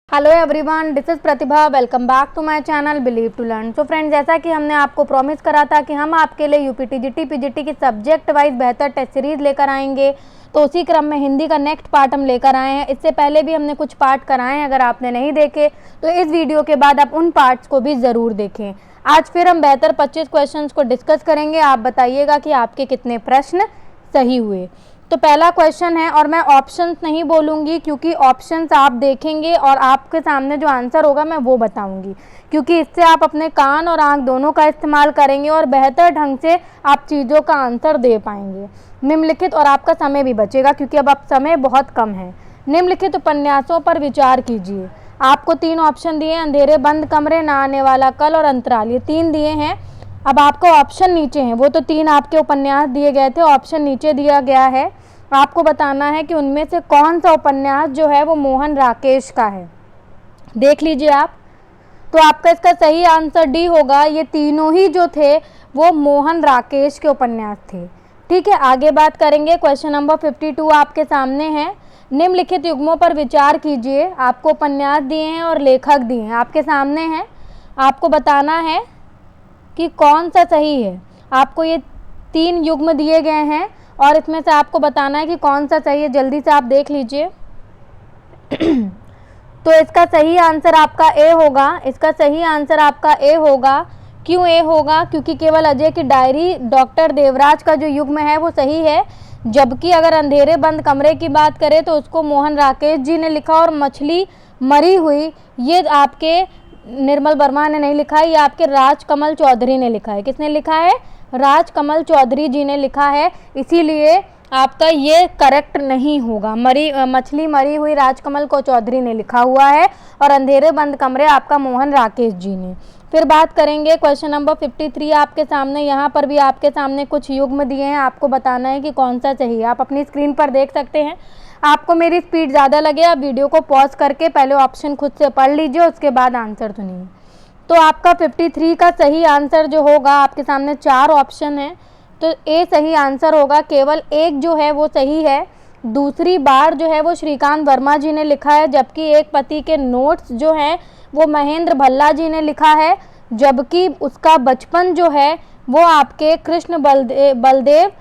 Hello everyone, this is Pratibha. Welcome back to my channel believe to learn. So friends, जैसा कि हमने आपको promise करा था कि हम आपके लिए यूपी टीजीटी पीजीटी की सब्जेक्ट वाइज बेहतर टेस्ट सीरीज लेकर आएंगे, तो उसी क्रम में हिंदी का नेक्स्ट पार्ट हम लेकर आए हैं। इससे पहले भी हमने कुछ पार्ट कराए हैं, अगर आपने नहीं देखे तो इस वीडियो के बाद आप उन पार्ट्स को भी ज़रूर देखें। आज फिर हम बेहतर 25 क्वेश्चन को डिस्कस करेंगे। आप बताइएगा कि आपके कितने प्रश्न सही हुए। तो पहला क्वेश्चन है, और मैं ऑप्शंस नहीं बोलूँगी क्योंकि ऑप्शंस आप देखेंगे और आपके सामने जो आंसर होगा मैं वो बताऊँगी, क्योंकि इससे आप अपने कान और आँख दोनों का इस्तेमाल करेंगे और बेहतर ढंग से आप चीज़ों का आंसर दे पाएंगे। निम्नलिखित, और आपका समय भी बचेगा क्योंकि अब समय बहुत कम है। निम्नलिखित उपन्यासों पर विचार कीजिए। आपको 3 ऑप्शन दिए, अंधेरे बंद कमरे, ना आने वाला कल और अंतराल, ये 3 दिए हैं। अब आपको ऑप्शन नीचे हैं, वो तो 3 आपके उपन्यास दिए गए थे, ऑप्शन नीचे दिया गया है। आपको बताना है कि उनमें से कौन सा उपन्यास जो है वो मोहन राकेश का है। देख लीजिए आप, तो आपका इसका सही आंसर डी होगा। ये तीनों ही जो थे वो मोहन राकेश के उपन्यास थे। ठीक है, आगे बात करेंगे। क्वेश्चन नंबर 52 आपके सामने है। निम्नलिखित युग्मों पर विचार कीजिए। आपको उपन्यास दिए हैं और लेखक दिए हैं, आपके सामने हैं। आपको बताना है कि कौन सा सही है। आपको ये 3 युग्म दिए गए हैं और इसमें से आपको बताना है कि कौन सा सही है। जल्दी से आप देख लीजिए। तो इसका सही आंसर आपका ए होगा। इसका सही आंसर आपका ए होगा। क्यों ए होगा? क्योंकि केवल अजय की डायरी डॉक्टर देवराज का जो युग्म है वो सही है, जबकि अगर अंधेरे बंद कमरे की बात करें तो उसको मोहन राकेश जी ने लिखा, और मछली मरी हुई ये आपके निर्मल वर्मा ने नहीं लिखा है, ये आपके राजकमल चौधरी ने लिखा है। किसने लिखा है? राजकमल चौधरी जी ने लिखा है। इसीलिए आपका ये करेक्ट नहीं होगा। मछली मरी हुई राजकमल को चौधरी ने लिखा हुआ है और अंधेरे बंद कमरे आपका मोहन राकेश जी ने। फिर बात करेंगे क्वेश्चन नंबर 53 आपके सामने। यहाँ पर भी आपके सामने कुछ युग्म दिए हैं, आपको बताना है कि कौन सा सही है। आप अपनी स्क्रीन पर देख सकते हैं। आपको मेरी स्पीड ज़्यादा लगे, आप वीडियो को पॉज करके पहले ऑप्शन खुद से पढ़ लीजिए, उसके बाद आंसर सुनिए। तो आपका 53 का सही आंसर जो होगा, आपके सामने 4 ऑप्शन है, तो ए सही आंसर होगा। केवल एक जो है वो सही है। दूसरी बार जो है वो श्रीकांत वर्मा जी ने लिखा है, जबकि एक पति के नोट्स जो हैं वो महेंद्र भल्ला जी ने लिखा है, जबकि उसका बचपन जो है वो आपके कृष्ण बलदेव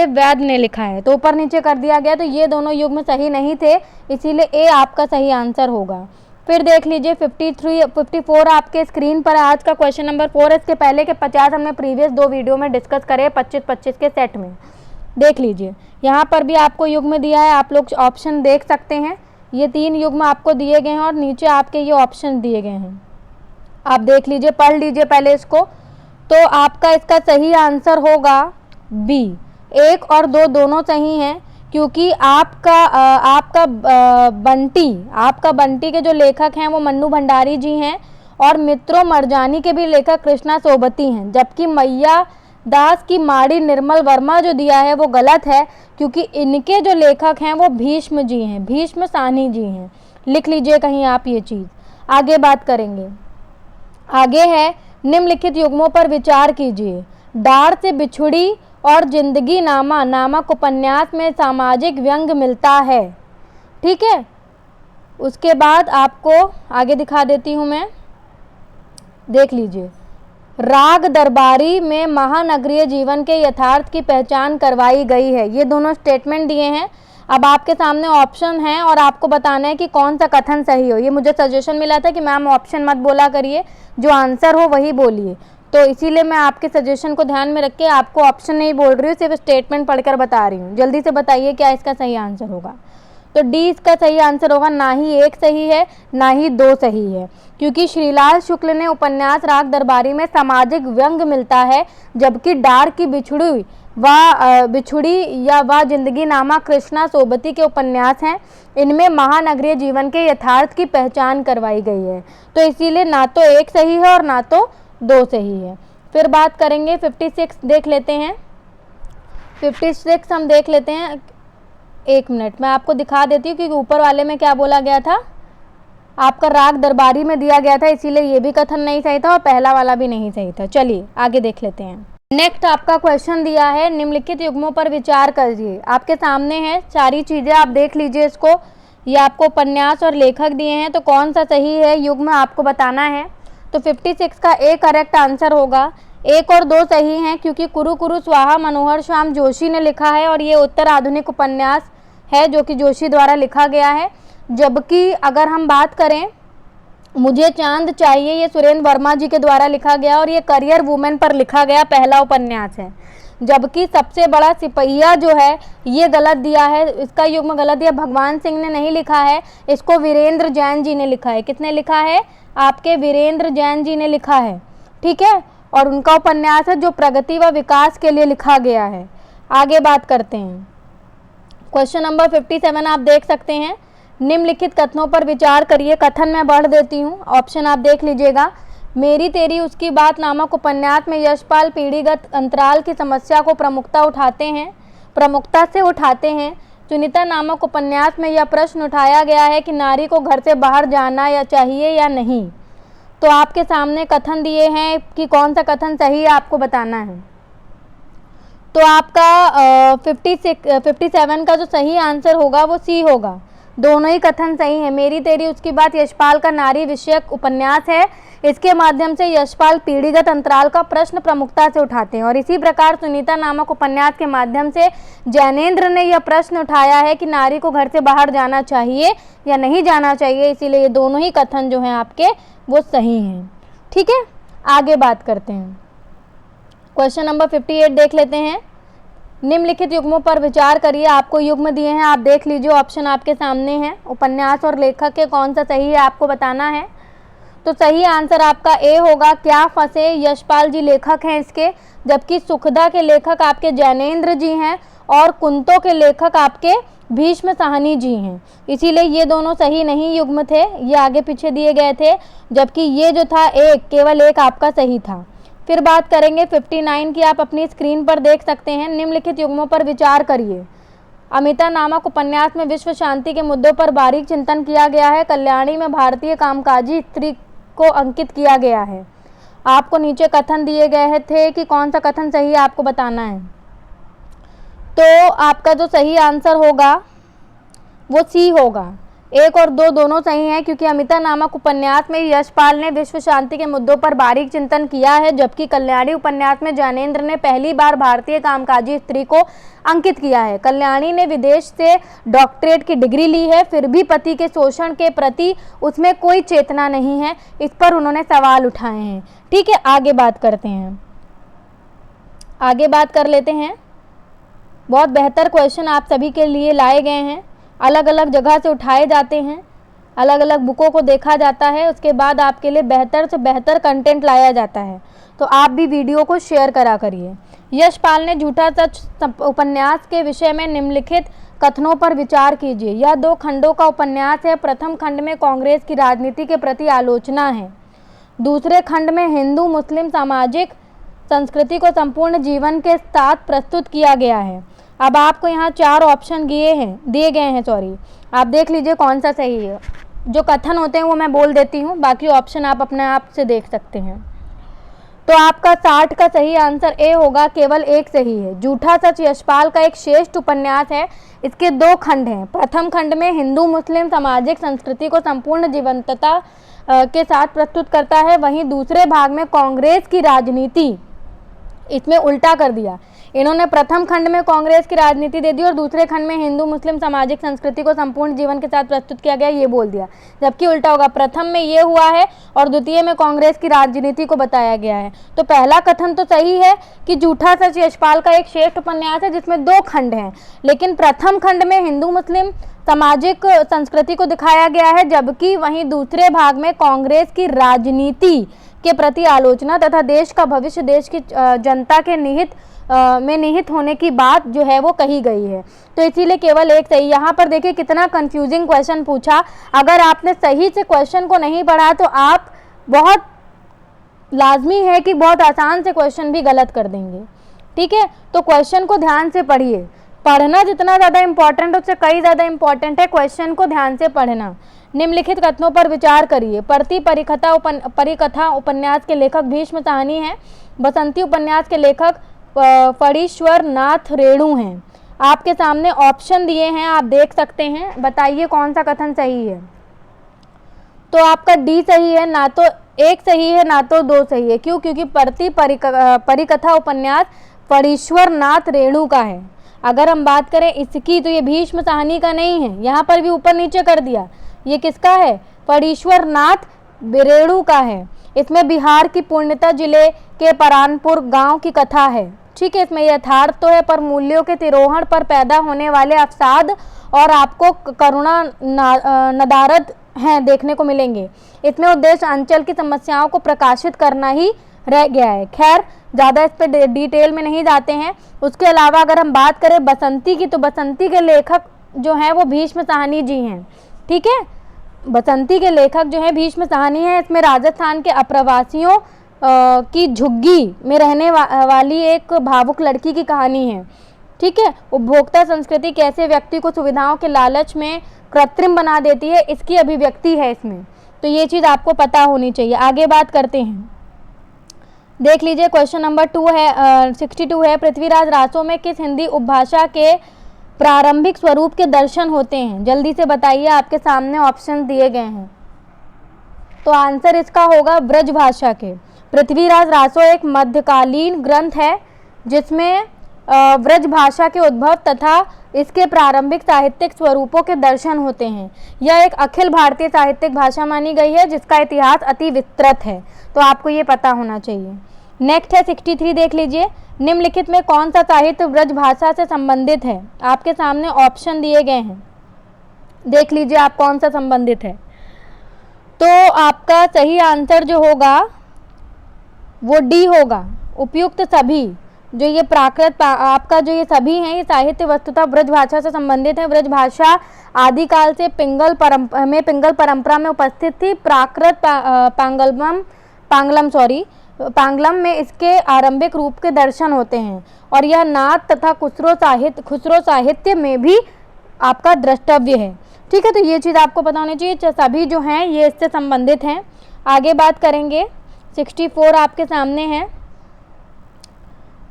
वैद ने लिखा है। तो ऊपर नीचे कर दिया गया, तो ये दोनों युग्म सही नहीं थे, इसीलिए ए आपका सही आंसर होगा। फिर देख लीजिए 54 आपके स्क्रीन पर। आज का क्वेश्चन नंबर 4, इसके पहले के 50 हमने प्रीवियस 2 वीडियो में डिस्कस करे 25-25 के सेट में। देख लीजिए, यहाँ पर भी आपको युग्म दिया है, आप लोग ऑप्शन देख सकते हैं। ये 3 युग्म आपको दिए गए हैं और नीचे आपके ये ऑप्शन दिए गए हैं। आप देख लीजिए, पढ़ लीजिए पहले इसको। तो आपका इसका सही आंसर होगा बी। 1 और 2 दोनों सही हैं, क्योंकि आपका बंटी के जो लेखक हैं वो मन्नू भंडारी जी हैं, और मित्रों मरजानी के भी लेखक कृष्णा सोबती हैं, जबकि मैया दास की माड़ी निर्मल वर्मा जो दिया है वो गलत है, क्योंकि इनके जो लेखक हैं वो भीष्म जी हैं, भीष्म साहनी जी हैं। लिख लीजिए कहीं आप ये चीज़। आगे बात करेंगे। आगे है, निम्नलिखित युग्मों पर विचार कीजिए। डार से बिछुड़ी और जिंदगी नामा नामक उपन्यास में सामाजिक व्यंग मिलता है। ठीक है, उसके बाद आपको आगे दिखा देती हूँ मैं। देख लीजिए, राग दरबारी में महानगरीय जीवन के यथार्थ की पहचान करवाई गई है। ये दोनों स्टेटमेंट दिए हैं। अब आपके सामने ऑप्शन है और आपको बताना है कि कौन सा कथन सही हो। ये मुझे सजेशन मिला था कि मैम ऑप्शन मत बोला करिए, जो आंसर हो वही बोलिए, तो इसीलिए मैं आपके सजेशन को ध्यान में रख के आपको ऑप्शन नहीं बोल रही हूँ, सिर्फ स्टेटमेंट पढ़कर बता रही हूँ। जल्दी से बताइए क्या इसका सही आंसर होगा। तो डी इसका सही आंसर होगा। ना ही 1 सही है, ना ही 2 सही है, क्योंकि श्रीलाल शुक्ल ने उपन्यास राग दरबारी में सामाजिक व्यंग मिलता है, जबकि डार की बिछुड़ी या वह जिंदगी नामा कृष्णा सोबती के उपन्यास हैं, इनमें महानगरीय जीवन के यथार्थ की पहचान करवाई गई है। तो इसीलिए ना तो 1 सही है और ना तो 2 सही है। फिर बात करेंगे 56 देख लेते हैं। 56 हम देख लेते हैं। 1 मिनट मैं आपको दिखा देती हूँ, क्योंकि ऊपर वाले में क्या बोला गया था, आपका राग दरबारी में दिया गया था, इसीलिए ये भी कथन नहीं सही था और पहला वाला भी नहीं सही था। चलिए आगे देख लेते हैं। नेक्स्ट आपका क्वेश्चन दिया है, निम्नलिखित युग्मों पर विचार करिए। आपके सामने है सारी चीज़ें, आप देख लीजिए इसको। ये आपको उपन्यास और लेखक दिए हैं, तो कौन सा सही है युग्म आपको बताना है। तो 56 का ए करेक्ट आंसर होगा। 1 और 2 सही हैं क्योंकि कुरु कुरु स्वाहा मनोहर श्याम जोशी ने लिखा है और ये उत्तर आधुनिक उपन्यास है जो कि जोशी द्वारा लिखा गया है। जबकि अगर हम बात करें मुझे चांद चाहिए, ये सुरेंद्र वर्मा जी के द्वारा लिखा गया और ये करियर वुमेन पर लिखा गया पहला उपन्यास है। जबकि सबसे बड़ा सिपहिया जो है ये गलत दिया है, इसका युग्म गलत दिया, भगवान सिंह ने नहीं लिखा है, इसको वीरेंद्र जैन जी ने लिखा है। किसने लिखा है? आपके वीरेंद्र जैन जी ने लिखा है, ठीक है। और उनका उपन्यास है जो प्रगति व विकास के लिए लिखा गया है। आगे बात करते हैं। क्वेश्चन नंबर 57 आप देख सकते हैं, निम्नलिखित कथनों पर विचार करिए। कथन मैं बढ़ देती हूँ, ऑप्शन आप देख लीजिएगा। मेरी तेरी उसकी बात नामक उपन्यास में यशपाल पीढ़ीगत अंतराल की समस्या को प्रमुखता से उठाते हैं। सुनीता नामक उपन्यास में यह प्रश्न उठाया गया है कि नारी को घर से बाहर जाना या चाहिए या नहीं। तो आपके सामने कथन दिए हैं कि कौन सा कथन सही है, आपको बताना है। तो आपका 57 का जो सही आंसर होगा वो सी होगा। दोनों ही कथन सही हैं। मेरी तेरी उसकी बात यशपाल का नारी विषयक उपन्यास है। इसके माध्यम से यशपाल पीढ़ीगत अंतराल का प्रश्न प्रमुखता से उठाते हैं और इसी प्रकार सुनीता नामक उपन्यास के माध्यम से जैनेंद्र ने यह प्रश्न उठाया है कि नारी को घर से बाहर जाना चाहिए या नहीं जाना चाहिए। इसीलिए ये दोनों ही कथन जो हैं आपके वो सही हैं, ठीक है। आगे बात करते हैं। क्वेश्चन नंबर 58 देख लेते हैं। निम्नलिखित युग्मों पर विचार करिए। आपको युग्म दिए हैं, आप देख लीजिए, ऑप्शन आपके सामने हैं। उपन्यास और लेखक के कौन सा सही है आपको बताना है। तो सही आंसर आपका ए होगा। क्या फंसे यशपाल जी लेखक हैं इसके, जबकि सुखदा के लेखक आपके जैनेंद्र जी हैं और कुंतों के लेखक आपके भीष्म साहनी जी हैं। इसीलिए ये दोनों सही नहीं युग्म थे, ये आगे पीछे दिए गए थे, जबकि ये जो था केवल एक आपका सही था। फिर बात करेंगे 59 की, आप अपनी स्क्रीन पर देख सकते हैं। निम्नलिखित युग्मों पर विचार करिए। अमिता नामक उपन्यास में विश्व शांति के मुद्दों पर बारीक चिंतन किया गया है। कल्याणी में भारतीय कामकाजी स्त्री को अंकित किया गया है। आपको नीचे कथन दिए गए थे कि कौन सा कथन सही है आपको बताना है। तो आपका जो सही आंसर होगा वो सी होगा। 1 और 2 दोनों सही हैं क्योंकि अमिता नामक उपन्यास में यशपाल ने विश्व शांति के मुद्दों पर बारीक चिंतन किया है, जबकि कल्याणी उपन्यास में ज्ञानेंद्र ने पहली बार भारतीय कामकाजी स्त्री को अंकित किया है। कल्याणी ने विदेश से डॉक्टरेट की डिग्री ली है, फिर भी पति के शोषण के प्रति उसमें कोई चेतना नहीं है। इस पर उन्होंने सवाल उठाए हैं, ठीक है। आगे बात करते हैं, आगे बात कर लेते हैं। बहुत बेहतर क्वेश्चन आप सभी के लिए लाए गए हैं, अलग अलग जगह से उठाए जाते हैं, अलग अलग बुकों को देखा जाता है, उसके बाद आपके लिए बेहतर से बेहतर कंटेंट लाया जाता है। तो आप भी वीडियो को शेयर करा करिए। यशपाल ने झूठा सच उपन्यास के विषय में निम्नलिखित कथनों पर विचार कीजिए। यह 2 खंडों का उपन्यास है। प्रथम खंड में कांग्रेस की राजनीति के प्रति आलोचना है। दूसरे खंड में हिंदू मुस्लिम सामाजिक संस्कृति को संपूर्ण जीवन के साथ प्रस्तुत किया गया है। अब आपको यहाँ 4 ऑप्शन दिए गए हैं, आप देख लीजिए कौन सा सही है। जो कथन होते हैं वो मैं बोल देती हूँ, बाकी ऑप्शन आप अपने आप से देख सकते हैं। तो आपका 60 का सही आंसर ए होगा, केवल एक सही है। झूठा सच यशपाल का एक श्रेष्ठ उपन्यास है। इसके 2 खंड हैं। प्रथम खंड में हिंदू मुस्लिम सामाजिक संस्कृति को संपूर्ण जीवंतता के साथ प्रस्तुत करता है, वहीं दूसरे भाग में कांग्रेस की राजनीति, इसमें उल्टा कर दिया इन्होंने। प्रथम खंड में कांग्रेस की राजनीति दे दी और दूसरे खंड में हिंदू मुस्लिम सामाजिक संस्कृति को संपूर्ण जीवन के साथ प्रस्तुत किया गया, ये बोल दिया, जबकि उल्टा होगा। प्रथम में ये हुआ है और द्वितीय में कांग्रेस की राजनीति को बताया गया है। तो पहला कथन तो सही है कि झूठा सच यशपाल का एक श्रेष्ठ उपन्यास है जिसमें 2 खंड हैं, लेकिन प्रथम खंड में हिंदू मुस्लिम सामाजिक संस्कृति को दिखाया गया है, जबकि वहीं दूसरे भाग में कांग्रेस की राजनीति के प्रति आलोचना तथा देश का भविष्य, देश की जनता के निहित होने की बात जो है वो कही गई है। तो इसीलिए केवल एक सही। यहाँ पर देखिए कितना कंफ्यूजिंग क्वेश्चन पूछा। अगर आपने सही से क्वेश्चन को नहीं पढ़ा तो आप बहुत लाजमी है कि बहुत आसान से क्वेश्चन भी गलत कर देंगे, ठीक है। तो क्वेश्चन को ध्यान से पढ़िए। पढ़ना जितना ज़्यादा इम्पॉर्टेंट उससे कई ज़्यादा इम्पॉर्टेंट है क्वेश्चन को ध्यान से पढ़ना। निम्नलिखित कथनों पर विचार करिए। परिकथा उपन्यास के लेखक भीष्म साहनी हैं। बसंती उपन्यास के लेखक फणीश्वर नाथ रेणु हैं। आपके सामने ऑप्शन दिए हैं, आप देख सकते हैं, बताइए कौन सा कथन सही है। तो आपका डी सही है, ना तो एक सही है ना तो दो सही है। क्यों? क्योंकि परिकथा उपन्यास फणीश्वर नाथ रेणु का है। अगर हम बात करें इसकी तो ये भीष्म साहनी का नहीं है, यहाँ पर भी ऊपर नीचे कर दिया। ये किसका है? फणीश्वर नाथ रेणु का है। इसमें बिहार की पूर्णिया जिले के परानपुर गांव की कथा है। ठीक है, इसमें यथार्थ तो है पर मूल्यों के तिरोहण पर पैदा होने वाले अवसाद और आपको करुणा नदारद हैं देखने को मिलेंगे। इसमें उद्देश्य अंचल की समस्याओं को प्रकाशित करना ही रह गया है। खैर, ज़्यादा इस पर डिटेल में नहीं जाते हैं। उसके अलावा अगर हम बात करें बसंती की, तो बसंती के लेखक जो हैं वो भीष्म साहनी जी हैं। ठीक है, बसंती के लेखक जो हैं भीष्म साहनी हैं। इसमें राजस्थान के अप्रवासियों की झुग्गी में रहने वाली एक भावुक लड़की की कहानी है। ठीक है, उपभोक्ता संस्कृति कैसे व्यक्ति को सुविधाओं के लालच में कृत्रिम बना देती है, इसकी अभिव्यक्ति है इसमें। तो ये चीज़ आपको पता होनी चाहिए। आगे बात करते हैं, देख लीजिए क्वेश्चन नंबर 62 है, पृथ्वीराज रासो में किस हिंदी उपभाषा के प्रारंभिक स्वरूप के दर्शन होते हैं? जल्दी से बताइए, आपके सामने ऑप्शन दिए गए हैं। तो आंसर इसका होगा ब्रज भाषा के। पृथ्वीराज रासो एक मध्यकालीन ग्रंथ है जिसमें ब्रज भाषा के उद्भव तथा इसके प्रारंभिक साहित्यिक स्वरूपों के दर्शन होते हैं। यह एक अखिल भारतीय साहित्यिक भाषा मानी गई है जिसका इतिहास अति विस्तृत है। तो आपको ये पता होना चाहिए। नेक्स्ट है 63, देख लीजिए, निम्नलिखित में कौन सा साहित्य ब्रज भाषा से संबंधित है? आपके सामने ऑप्शन दिए गए हैं, देख लीजिए आप कौन सा संबंधित है। तो आपका सही आंसर जो होगा वो डी होगा, उपयुक्त सभी। जो ये प्राकृत आपका जो ये सभी हैं ये साहित्य वस्तुतः ब्रज भाषा से संबंधित है। ब्रज भाषा आदिकाल से पिंगल परंपरा में उपस्थित थी। प्राकृत पांगलम में इसके आरंभिक रूप के दर्शन होते हैं और यह नाथ तथा खुसरो साहित्य में भी आपका द्रष्टव्य है। ठीक है, तो ये चीज़ आपको पता होनी चाहिए। सभी जो हैं ये इससे संबंधित हैं। आगे बात करेंगे, 64 आपके सामने है।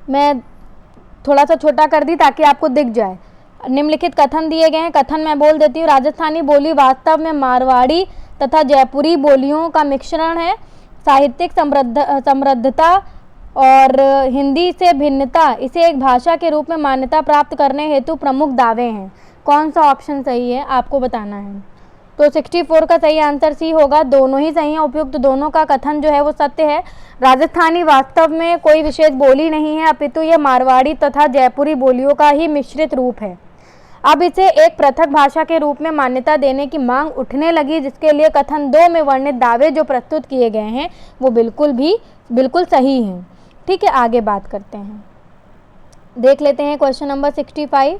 मैं थोड़ा सा छोटा कर दी ताकि आपको दिख जाए। निम्नलिखित कथन दिए गए हैं, कथन मैं बोल देती हूँ। राजस्थानी बोली वास्तव में मारवाड़ी तथा जयपुरी बोलियों का मिश्रण है। साहित्यिक समृद्धता और हिंदी से भिन्नता इसे एक भाषा के रूप में मान्यता प्राप्त करने हेतु प्रमुख दावे हैं। कौन सा ऑप्शन सही है आपको बताना है। तो 64 का सही आंसर सी होगा, दोनों ही सही हैं। उपयुक्त दोनों का कथन जो है वो सत्य है। राजस्थानी वास्तव में कोई विशेष बोली नहीं है, अपितु यह मारवाड़ी तथा जयपुरी बोलियों का ही मिश्रित रूप है। अब इसे एक पृथक भाषा के रूप में मान्यता देने की मांग उठने लगी, जिसके लिए कथन 2 में वर्णित दावे जो प्रस्तुत किए गए हैं वो बिल्कुल सही हैं। ठीक है, आगे बात करते हैं, देख लेते हैं क्वेश्चन नंबर 65।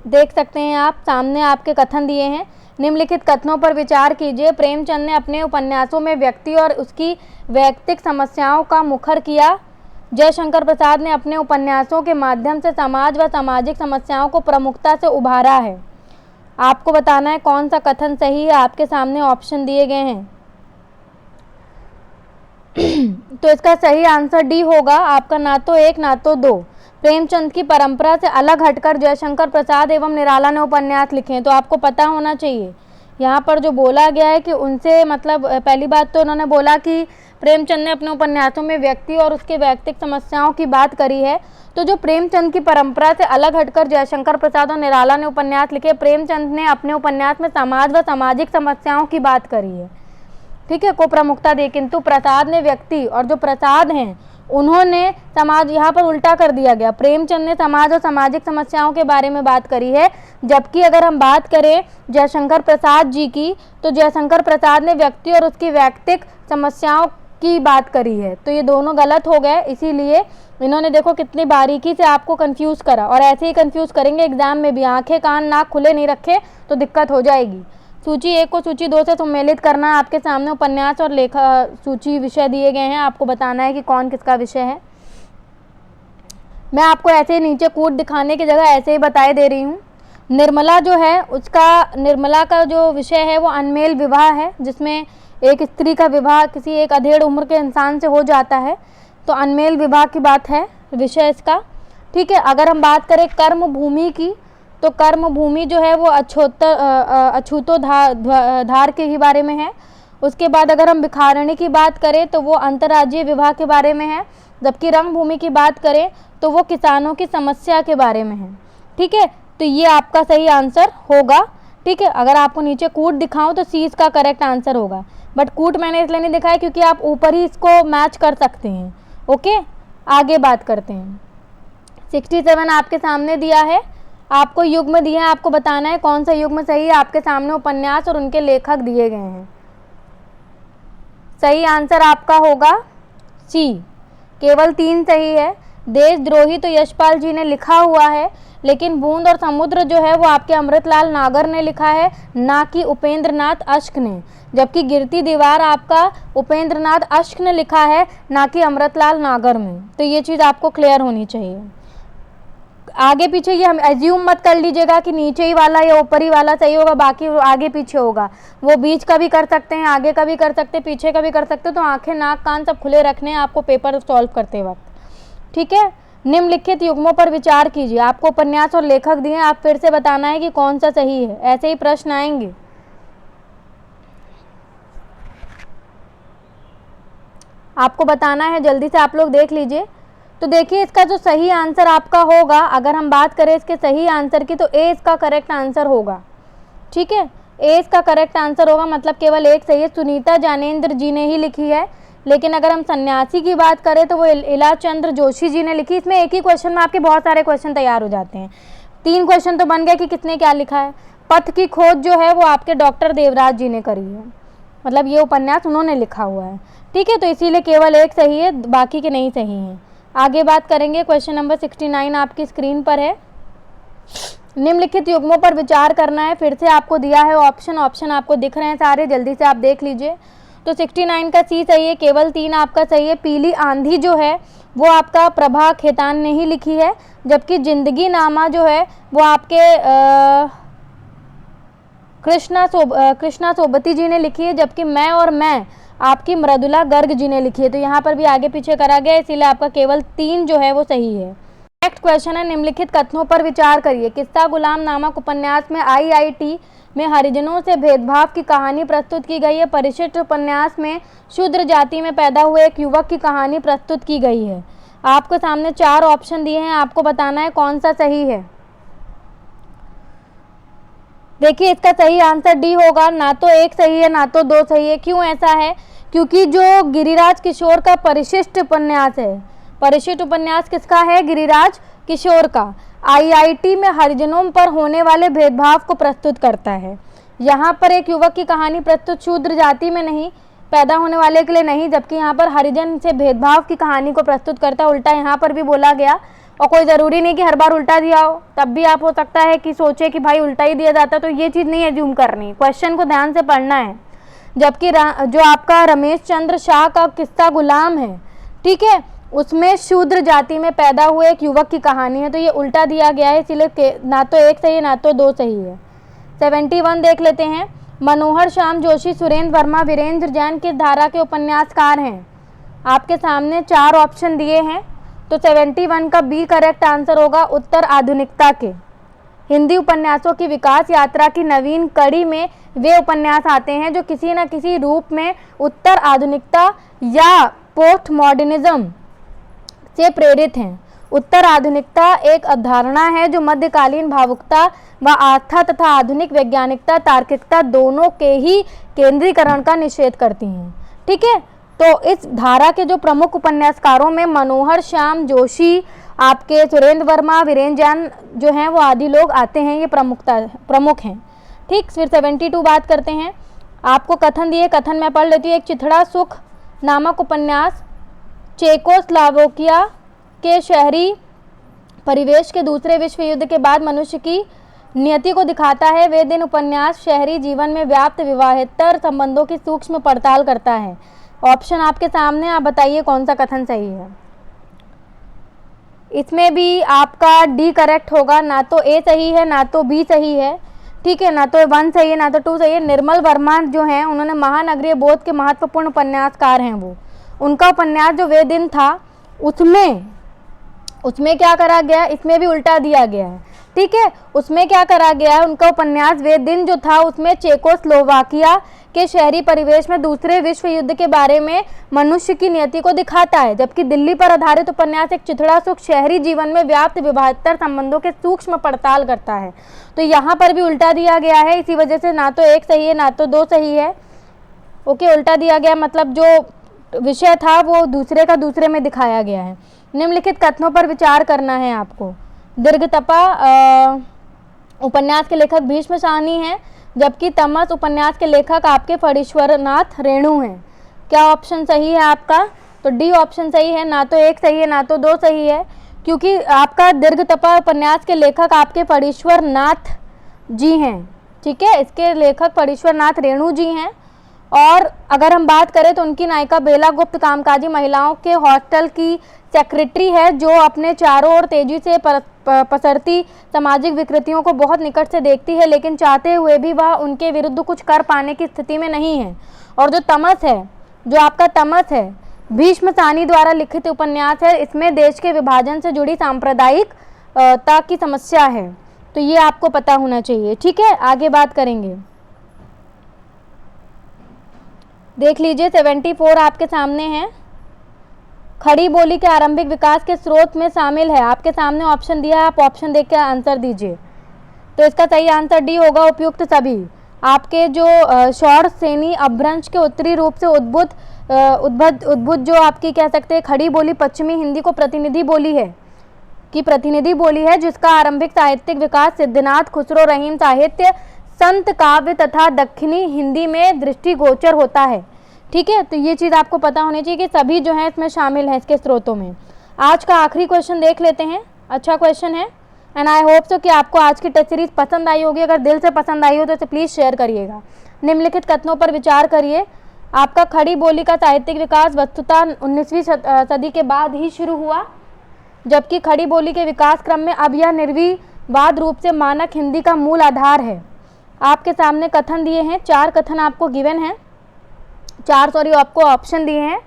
देख सकते हैं आप, सामने आपके कथन दिए हैं। निम्नलिखित कथनों पर विचार कीजिए। प्रेमचंद ने अपने उपन्यासों में व्यक्ति और उसकी वैयक्तिक समस्याओं का मुखर किया। जयशंकर प्रसाद ने अपने उपन्यासों के माध्यम से समाज व सामाजिक समस्याओं को प्रमुखता से उभारा है। आपको बताना है कौन सा कथन सही है। आपके सामने ऑप्शन दिए गए हैं। तो इसका सही आंसर डी होगा आपका, ना तो एक ना तो दो। प्रेमचंद की परंपरा से अलग हटकर जयशंकर प्रसाद एवं निराला ने उपन्यास लिखे। तो आपको पता होना चाहिए यहाँ पर जो बोला गया है कि उनसे मतलब पहली बात तो उन्होंने बोला कि प्रेमचंद ने अपने उपन्यासों में व्यक्ति और उसके वैयक्तिक समस्याओं की बात करी है। तो जो प्रेमचंद की परंपरा से अलग हटकर जयशंकर प्रसाद और निराला ने उपन्यास लिखे, प्रेमचंद ने अपने उपन्यास में समाज व सामाजिक समस्याओं की बात करी है, ठीक है, को प्रमुखता दी। किंतु प्रसाद ने व्यक्ति और जो प्रसाद हैं उन्होंने समाज, यहाँ पर उल्टा कर दिया गया। प्रेमचंद ने समाज और सामाजिक समस्याओं के बारे में बात करी है, जबकि अगर हम बात करें जयशंकर प्रसाद जी की तो जयशंकर प्रसाद ने व्यक्ति और उसकी वैयक्तिक समस्याओं की बात करी है। तो ये दोनों गलत हो गए, इसीलिए इन्होंने देखो कितनी बारीकी से आपको कंफ्यूज करा। और ऐसे ही कंफ्यूज करेंगे एग्जाम में भी, आंखें कान नाक खुले नहीं रखे तो दिक्कत हो जाएगी। सूची 1 को सूची 2 से सम्मिलित करना है। आपके सामने उपन्यास और लेखा सूची विषय दिए गए हैं, आपको बताना है कि कौन किसका विषय है। मैं आपको ऐसे ही नीचे कूट दिखाने की जगह ऐसे ही बताए दे रही हूँ। निर्मला जो है निर्मला का जो विषय है वो अनमेल विवाह है, जिसमें एक स्त्री का विवाह किसी एक अधेड़ उम्र के इंसान से हो जाता है। तो अनमेल विवाह की बात है विषय इसका। ठीक है। अगर हम बात करें कर्म भूमि की, तो कर्म भूमि जो है वो अछूतोद्धार के ही बारे में है। उसके बाद अगर हम भिखारणी की बात करें तो वो अंतर्राज्यीय विवाह के बारे में है, जबकि रंग भूमि की बात करें तो वो किसानों की समस्या के बारे में है। ठीक है, तो ये आपका सही आंसर होगा। ठीक है, अगर आपको नीचे कूट दिखाऊं तो सी इसका करेक्ट आंसर होगा, बट कूट मैंने इसलिए नहीं दिखाया क्योंकि आप ऊपर ही इसको मैच कर सकते हैं। ओके, आगे बात करते हैं। 67 आपके सामने दिया है, आपको युग्म दिया है, आपको बताना है कौन सा युग्म सही है। आपके सामने उपन्यास और उनके लेखक दिए गए हैं। सही आंसर आपका होगा सी, केवल 3 सही है। देशद्रोही तो यशपाल जी ने लिखा हुआ है, लेकिन बूंद और समुद्र जो है वो आपके अमृतलाल नागर ने लिखा है, ना कि उपेंद्र नाथ अश्क ने। जबकि गिरती दीवार आपका उपेंद्र नाथ अश्क ने लिखा है, ना कि अमृतलाल नागर में। तो ये चीज़ आपको क्लियर होनी चाहिए। आगे पीछे ये हम एज्यूम मत कर लीजिएगा कि नीचे ही वाला या ऊपर ही वाला सही होगा, बाकी आगे पीछे होगा। वो बीच का भी कर सकते हैं, आगे का भी कर सकते हैं, पीछे का भी कर सकते हैं। तो आंखें नाक कान सब खुले रखने हैं आपको पेपर सॉल्व करते वक्त। ठीक है, निम्नलिखित युग्मों पर विचार कीजिए। आपको उपन्यास और लेखक दिए हैं, आप फिर से बताना है कि कौन सा सही है। ऐसे ही प्रश्न आएंगे। आपको बताना है, जल्दी से आप लोग देख लीजिए। तो देखिए इसका जो सही आंसर आपका होगा, अगर हम बात करें इसके सही आंसर की, तो ए इसका करेक्ट आंसर होगा। ठीक है, ए इसका करेक्ट आंसर होगा, मतलब केवल एक सही है। सुनीता ज्ञानेंद्र जी ने ही लिखी है। लेकिन अगर हम सन्यासी की बात करें तो वो इला चंद्र जोशी जी ने लिखी। इसमें एक ही क्वेश्चन में आपके बहुत सारे क्वेश्चन तैयार हो जाते हैं। 3 क्वेश्चन तो बन गए कि किसने क्या लिखा है। पथ की खोज जो है वो आपके डॉक्टर देवराज जी ने करी है, मतलब ये उपन्यास उन्होंने लिखा हुआ है। ठीक है, तो इसीलिए केवल एक सही है, बाकी के नहीं सही हैं। आगे बात करेंगे। क्वेश्चन नंबर 69 आपकी स्क्रीन पर है। निम्नलिखित युग्मों पर विचार करना है। फिर से आपको दिया है ऑप्शन आपको दिख रहे हैं सारे, जल्दी से आप देख लीजिए। तो 69 का सी सही है, केवल 3 आपका सही है। पीली आंधी जो है वो आपका प्रभा खेतान ने ही लिखी है, जबकि जिंदगी नामा जो है वो आपके कृष्णा सोबती जी ने लिखी है, जबकि मैं और मैं आपकी मृदुला गर्ग जी ने लिखी है। तो यहाँ पर भी आगे पीछे करा गया, इसीलिए आपका केवल 3 जो है वो सही है। नेक्स्ट क्वेश्चन है, निम्नलिखित कथनों पर विचार करिए। किस्सा गुलाम नामक उपन्यास में IIT में हरिजनों से भेदभाव की कहानी प्रस्तुत की गई है। परिशिष्ट उपन्यास में शूद्र जाति में पैदा हुए एक युवक की कहानी प्रस्तुत की गई है। आपको सामने 4 ऑप्शन दिए हैं, आपको बताना है कौन सा सही है। देखिए इसका सही आंसर डी होगा, ना तो 1 सही है ना तो 2 सही है। क्यों ऐसा है? क्योंकि जो गिरिराज किशोर का परिशिष्ट उपन्यास है, परिशिष्ट उपन्यास किसका है? गिरिराज किशोर का। IIT में हरिजनों पर होने वाले भेदभाव को प्रस्तुत करता है। यहाँ पर एक युवक की कहानी प्रस्तुत शूद्र जाति में नहीं, पैदा होने वाले के लिए नहीं, जबकि यहाँ पर हरिजन से भेदभाव की कहानी को प्रस्तुत करता है। उल्टा यहाँ पर भी बोला गया, और कोई ज़रूरी नहीं कि हर बार उल्टा दिया हो, तब भी आप हो सकता है कि सोचे कि भाई उल्टा ही दिया जाता। तो ये चीज़ नहीं एज्यूम करनी, क्वेश्चन को ध्यान से पढ़ना है। जबकि जो आपका रमेश चंद्र शाह का किस्सा गुलाम है, ठीक है, उसमें शूद्र जाति में पैदा हुए एक युवक की कहानी है। तो ये उल्टा दिया गया है, इसीलिए ना तो 1 सही है ना तो 2 सही है। 71 देख लेते हैं। मनोहर श्याम जोशी, सुरेंद्र वर्मा, वीरेंद्र जैन किस धारा के उपन्यासकार हैं? आपके सामने 4 ऑप्शन दिए हैं, तो 71 का बी करेक्ट आंसर होगा, उत्तर आधुनिकता के। हिंदी उपन्यासों की विकास यात्रा की नवीन कड़ी में वे उपन्यास आते हैं जो किसी न किसी रूप में उत्तर आधुनिकता या पोस्ट मॉडर्निज्म से प्रेरित हैं। उत्तर आधुनिकता एक अवधारणा है जो मध्यकालीन भावुकता व आस्था तथा आधुनिक वैज्ञानिकता तार्किकता दोनों के ही केंद्रीकरण का निषेध करती हैं। ठीक है, तो इस धारा के जो प्रमुख उपन्यासकारों में मनोहर श्याम जोशी, आपके सुरेंद्र वर्मा, वीरेंद्र जैन जो हैं वो आदि लोग आते हैं, ये प्रमुख हैं। ठीक, फिर 72 बात करते हैं। आपको कथन दिए, कथन मैं पढ़ लेती हूँ। एक चिथड़ा सुख नामक उपन्यास चेकोस्लोवाकिया के शहरी परिवेश के दूसरे विश्व युद्ध के बाद मनुष्य की नियति को दिखाता है। वे दिन उपन्यास शहरी जीवन में व्याप्त विवाहेतर संबंधों की सूक्ष्म पड़ताल करता है। ऑप्शन आपके सामने, आप बताइए कौन सा कथन सही है। इसमें भी आपका डी करेक्ट होगा, ना तो ए सही है ना तो बी सही है। ठीक है, ना तो 1 सही है ना तो 2 सही है। निर्मल वर्मा जो हैं उन्होंने महानगरीय बोध के महत्वपूर्ण उपन्यासकार हैं। वो उनका उपन्यास जो वे दिन था, उसमें उसमें क्या करा गया, इसमें भी उल्टा दिया गया है, ठीक है। उसमें क्या करा गया है, उनका उपन्यास वे दिन जो था उसमें चेकोस्लोवाकिया के शहरी परिवेश में दूसरे विश्व युद्ध के बारे में मनुष्य की नियति को दिखाता है, जबकि दिल्ली पर आधारित उपन्यास एक चिथड़ा सुख शहरी जीवन में व्याप्त विभाजतर संबंधों के सूक्ष्म पड़ताल करता है। तो यहाँ पर भी उल्टा दिया गया है, इसी वजह से ना तो एक सही है ना तो दो सही है। ओके, उल्टा दिया गया मतलब जो विषय था वो दूसरे का दूसरे में दिखाया गया है। निम्नलिखित कथनों पर विचार करना है आपको। दीर्घतपा उपन्यास के लेखक भीष्म साहनी हैं, जबकि तमस उपन्यास के लेखक आपके फणीश्वरनाथ रेणु हैं। क्या ऑप्शन सही है आपका? तो डी ऑप्शन सही है, ना तो एक सही है ना तो दो सही है, क्योंकि आपका दीर्घतपा उपन्यास के लेखक आपके फणीश्वरनाथ जी हैं, ठीक है। इसके लेखक फणीश्वरनाथ रेणु जी हैं। और अगर हम बात करें तो उनकी नायिका बेला गुप्त कामकाजी महिलाओं के हॉस्टल की सेक्रेटरी है, जो अपने चारों ओर तेजी से पसरती सामाजिक विकृतियों को बहुत निकट से देखती है, लेकिन चाहते हुए भी वह उनके विरुद्ध कुछ कर पाने की स्थिति में नहीं है। और जो तमस है, जो आपका तमस है, भीष्म साहनी द्वारा लिखित उपन्यास है, इसमें देश के विभाजन से जुड़ी सांप्रदायिकता की समस्या है। तो ये आपको पता होना चाहिए, ठीक है। आगे बात करेंगे, देख लीजिए 74 आपके सामने है। खड़ी बोली के आरंभिक विकास के स्रोत में शामिल है, आपके सामने ऑप्शन दिया है, आप ऑप्शन देख के आंसर दीजिए। तो इसका सही आंसर डी होगा, उपयुक्त सभी। आपके जो शौर सेनी अपभ्रंश के उत्तरी रूप से उद्भुत जो आपकी कह सकते हैं खड़ी बोली पश्चिमी हिंदी को प्रतिनिधि बोली है, जिसका आरंभिक साहित्यिक विकास सिद्धनाथ खुसरो रहीम साहित्य संत काव्य तथा दक्षिणी हिंदी में दृष्टिगोचर होता है, ठीक है। तो ये चीज़ आपको पता होनी चाहिए कि सभी जो है इसमें शामिल है इसके स्रोतों में। आज का आखिरी क्वेश्चन देख लेते हैं, अच्छा क्वेश्चन है एंड आई होप सो कि आपको आज की टेस्ट सीरीज पसंद आई होगी। अगर दिल से पसंद आई हो तो इसे प्लीज़ शेयर करिएगा। निम्नलिखित कथनों पर विचार करिए। आपका खड़ी बोली का साहित्यिक विकास वस्तुतः 19वीं सदी के बाद ही शुरू हुआ, जबकि खड़ी बोली के विकास क्रम में अब यह निर्विवाद रूप से मानक हिंदी का मूल आधार है। आपके सामने कथन दिए हैं, 4 कथन आपको गिवन है, आपको ऑप्शन दिए हैं।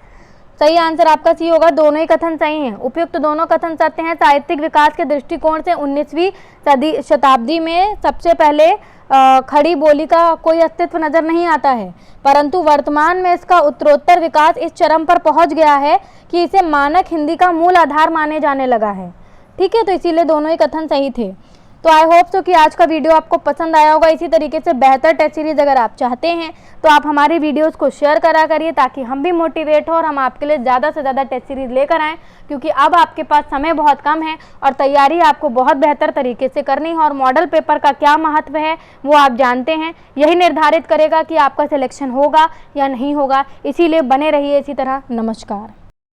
सही आंसर आपका सी होगा, दोनों ही कथन सही हैं। उपयुक्त दोनों कथन सत्य हैं। साहित्यिक विकास के दृष्टिकोण से 19वीं शताब्दी में सबसे पहले खड़ी बोली का कोई अस्तित्व नजर नहीं आता है, परंतु वर्तमान में इसका उत्तरोत्तर विकास इस चरम पर पहुंच गया है कि इसे मानक हिंदी का मूल आधार माने जाने लगा है, ठीक है। तो इसीलिए दोनों ही कथन सही थे। तो आई होप सो कि आज का वीडियो आपको पसंद आया होगा। इसी तरीके से बेहतर टेस्ट सीरीज अगर आप चाहते हैं तो आप हमारी वीडियोस को शेयर करा करिए, ताकि हम भी मोटिवेट हो और हम आपके लिए ज़्यादा से ज़्यादा टेस्ट सीरीज लेकर आएँ, क्योंकि अब आपके पास समय बहुत कम है और तैयारी आपको बहुत बेहतर तरीके से करनी है। और मॉडल पेपर का क्या महत्व है वो आप जानते हैं, यही निर्धारित करेगा कि आपका सिलेक्शन होगा या नहीं होगा। इसीलिए बने रहिए इसी तरह। नमस्कार।